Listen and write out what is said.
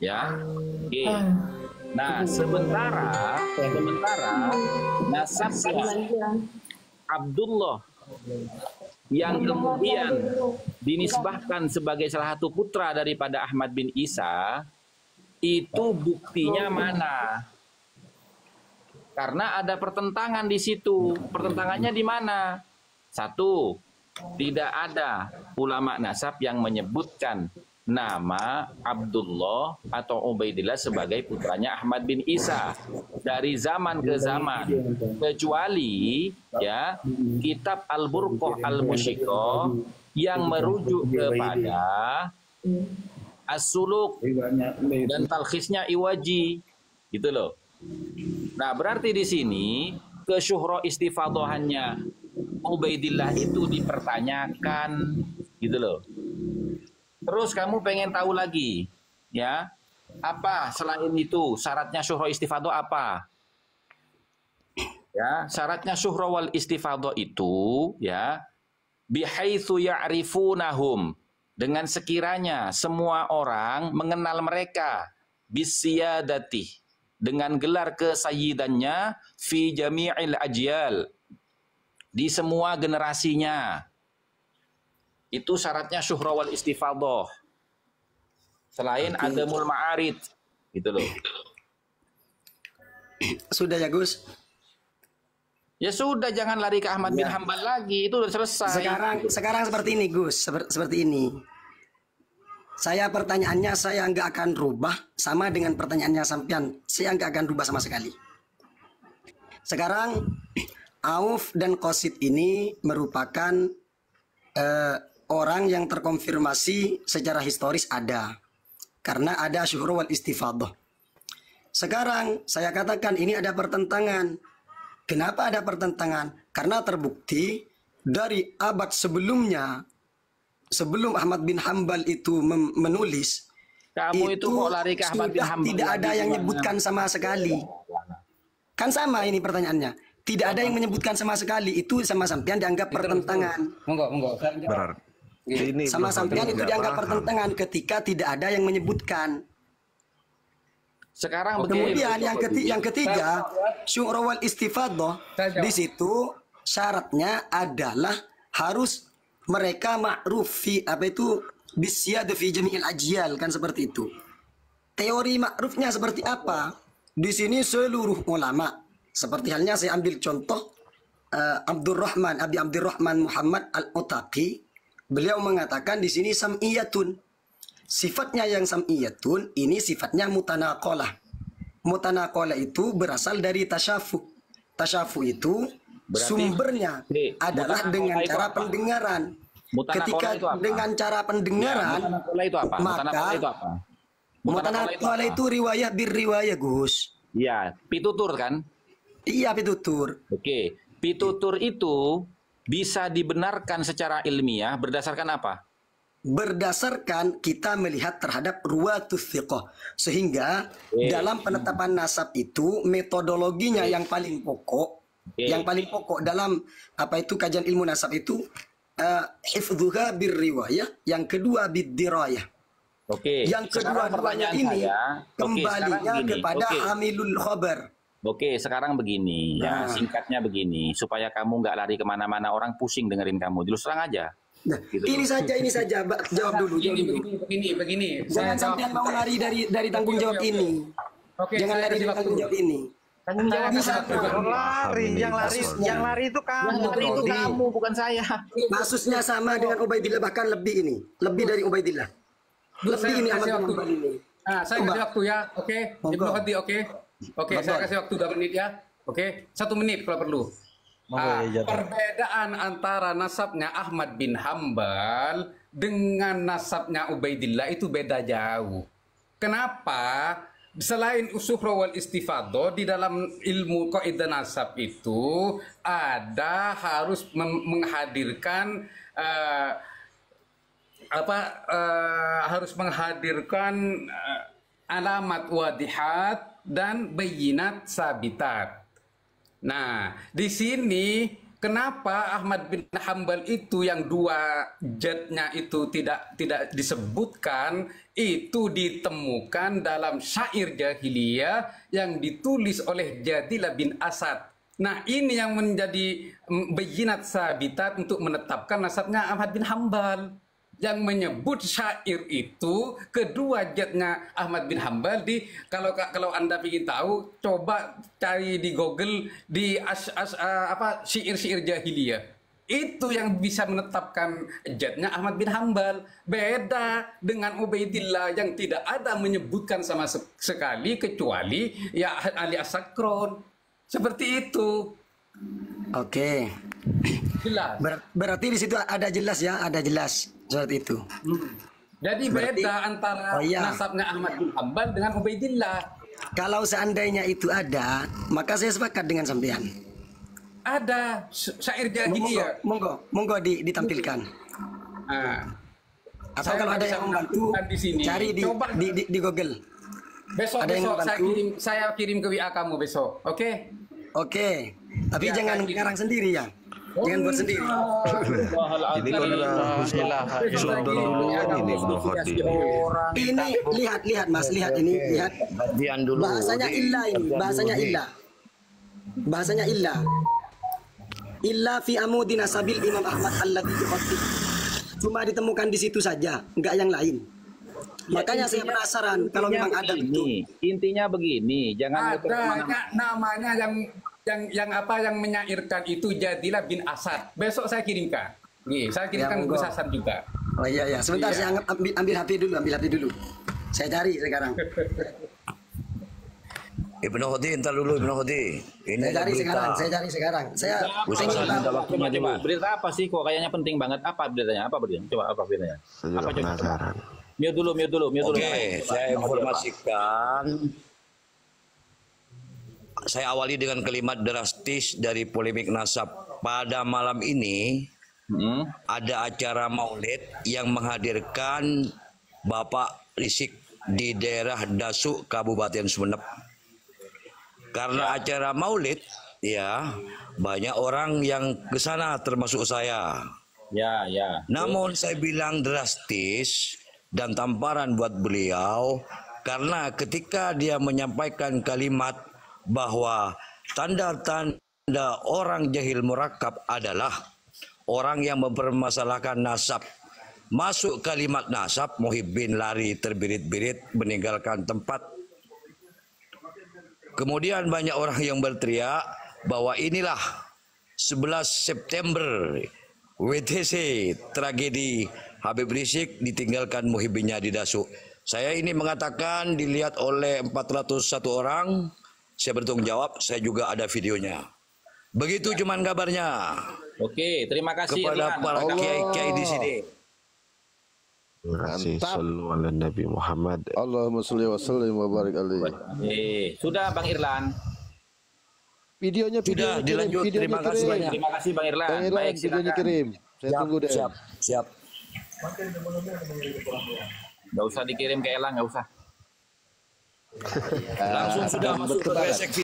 Ya. Oke. Nah, sementara nasabnya Abdullah yang kemudian dinisbahkan sebagai salah satu putra daripada Ahmad bin Isa, itu buktinya mana? Karena ada pertentangan di situ. Pertentangannya di mana? Satu, tidak ada ulama nasab yang menyebutkan nama Abdullah atau Ubaidillah sebagai putranya Ahmad bin Isa dari zaman ke zaman, kecuali ya kitab Al-Burqah Al-Musyiqah yang merujuk kepada As-Suluk dan talkhisnya Iwaji, gitu loh. Nah, berarti di sini kesyuhra istifadhahannya Ubaidillah itu dipertanyakan, gitu loh. Terus kamu pengen tahu lagi, ya, apa selain itu syaratnya syuhra istifadhah apa? Ya, syaratnya syuhra wal istifadhah itu, ya, bihaitsu ya'rifunahum, dengan sekiranya semua orang mengenal mereka, bisiyadati, dengan gelar kesayyidannya, fi jami'il ajyal, di semua generasinya. Itu syaratnya syuhra wal istifadhah. Selain adamul ma'arid, gitu loh. Sudah ya Gus? Ya sudah, jangan lari ke Ahmad bin Hambal lagi, itu udah selesai. Sekarang seperti ini Gus, seperti ini. Saya pertanyaannya saya nggak akan rubah sama dengan pertanyaannya sampean. Saya nggak akan rubah sama sekali. Sekarang Auf dan Qasid ini merupakan orang yang terkonfirmasi secara historis ada. Karena ada syuhra wal istifadhah. Sekarang saya katakan ini ada pertentangan. Kenapa ada pertentangan? Karena terbukti dari abad sebelumnya, sebelum Ahmad bin Hambal itu menulis, kamu itu kok lari ke Ahmad bin Hambal? Tidak ada yang menyebutkan sama sekali. Kan sama ini pertanyaannya. Tidak ada yang menyebutkan sama sekali. Itu sama sampean dianggap pertentangan. Monggo. Ini sama sampean itu dianggap pertentangan ketika tidak ada yang menyebutkan. Sekarang kemudian yang ketiga, syuhra wal istifadhah, di situ syaratnya adalah harus mereka ma'ruf fi apa itu bisyad fi jami'il ajyal, kan seperti itu. Teori ma'rufnya seperti apa? Di sini seluruh ulama, seperti halnya saya ambil contoh Abi Abdurrahman Muhammad Al-Utaqi, beliau mengatakan di sini sam'iyatun. Sifatnya yang sam'iyatun ini sifatnya mutanaqalah. Mutanaqalah itu berasal dari tasyafu. Tasyafu itu berarti sumbernya adalah dengan cara pendengaran. Ketika dengan cara pendengaran, maka mutanaqalah itu riwayah bir riwayah Gus. Iya, pitutur kan? Iya, pitutur. Oke, pitutur itu bisa dibenarkan secara ilmiah berdasarkan apa? Berdasarkan kita melihat terhadap ruwatus thiqah. Sehingga dalam penetapan nasab itu metodologinya yang paling pokok, yang paling pokok dalam apa itu kajian ilmu nasab itu hifdzuha bir riwayah, yang kedua bid dirayah. Yang kedua-duanya ini kembalinya kepada hamilul khabar. Sekarang begini, ya, singkatnya begini, supaya kamu nggak lari kemana-mana, orang pusing dengerin kamu. Terus terang aja. Nah, gitu. Ini saja, jawab dulu. Begini. Jangan sampai mau lari dari tanggung jawab ini. Jangan lari dari tanggung jawab ini. Tanggung jawab yang lari itu kamu, bukan saya. Kasusnya sama dengan Ubaidillah, bahkan lebih ini, lebih dari Ubaidillah. Lebih ini Ahmad bin Hambal ini. Saya kasih waktu ya, oke. Ibnu Hadi, oke. Saya kasih waktu 2 menit ya. 1 menit kalau perlu. Perbedaan antara nasabnya Ahmad bin Hambal dengan nasabnya Ubaidillah itu beda jauh. Kenapa? Selain syuhra wal istifadhah, di dalam ilmu kaidah nasab itu ada harus menghadirkan harus menghadirkan alamat wadihat dan bayinat sabitat. Nah, di sini kenapa Ahmad bin Hambal itu yang dua jadnya itu tidak disebutkan, itu ditemukan dalam syair jahiliyah yang ditulis oleh Jadilah bin Asad. Nah, ini yang menjadi bayinat sabitat untuk menetapkan nasabnya Ahmad bin Hambal. Yang menyebut syair itu kedua jadnya Ahmad bin Hambal kalau Anda ingin tahu, coba cari di Google di syair-syair jahiliyah. Itu yang bisa menetapkan jadnya Ahmad bin Hambal. Beda dengan Ubaidillah yang tidak ada menyebutkan sama sekali kecuali ya Ali As-Sakron. Seperti itu. Oke. Jelas. Berarti di situ ada jelas ya, ada jelas seperti itu. Jadi Berarti, beda antara nasabnya Ahmad bin Hambal dengan Ubaidillah. Kalau seandainya itu ada, maka saya sepakat dengan sampean. Ada syair jahiliyah. Monggo ditampilkan. Nah, atau kalau ada yang membantu, di sini. cari di Google. Besok saya kirim ke WA kamu besok. Oke? Oke. Tapi jangan ngarang sendiri ya. Jangan buat sendiri. Ini kan dulu ini Ibnu Khadi. Ini lihat Mas, lihat ini, lihat. Bahasanya illa ini, bahasanya illa. Bahasanya illa. Illa fi amudi nasabil Imam Ahmad alladzi yuqaddid. Cuma ditemukan di situ saja, enggak yang lain. Makanya saya penasaran kalau memang ada betul. Intinya begini, jangan ada namanya yang menyairkan itu Jadilah bin Asad. Besok saya kirimkan. Nih, saya kirimkan ke Hasan juga. Oh iya. Sebentar saya ambil HP dulu. Saya cari sekarang. Ibnu Khadi, entar dulu Ibnu Khadi. Ini saya cari sekarang. Saya coba berita apa sih kok kayaknya penting banget? Apa beritanya? Coba apa beritanya? Apa penasaran. Mute dulu. Oke, saya informasikan. Saya awali dengan kalimat drastis dari polemik nasab. Pada malam ini ada acara maulid yang menghadirkan Bapak Rizik di daerah Dasuk, Kabupaten Sumeneb. Karena acara maulid, ya banyak orang yang ke sana termasuk saya. Ya. Namun saya bilang drastis dan tamparan buat beliau karena ketika dia menyampaikan kalimat bahwa tanda-tanda orang jahil murakab adalah orang yang mempermasalahkan nasab. Masuk kalimat nasab, Muhibbin lari terbirit-birit meninggalkan tempat. Kemudian banyak orang yang berteriak bahwa inilah 11 September WTC, tragedi Habib Rizik ditinggalkan Muhibbinnya di Dasuk. Saya ini mengatakan dilihat oleh 401 orang. Saya bertanggung jawab, saya juga ada videonya. Begitu cuman kabarnya. Oke, terima kasih kepada para kiai-kiai di sini. Terima kasih. Sallu ala Nabi Muhammad. Allahumma sholli wa sallim wa barik alaihi. Sudah Bang Irlan. Videonya dilanjut. Terima kasih banyak. Terima kasih Bang Irlan. Baik, videonya kirim. Saya tunggu deh. Siap. Gak usah dikirim ke Elang, gak usah. Langsung sudah masuk ke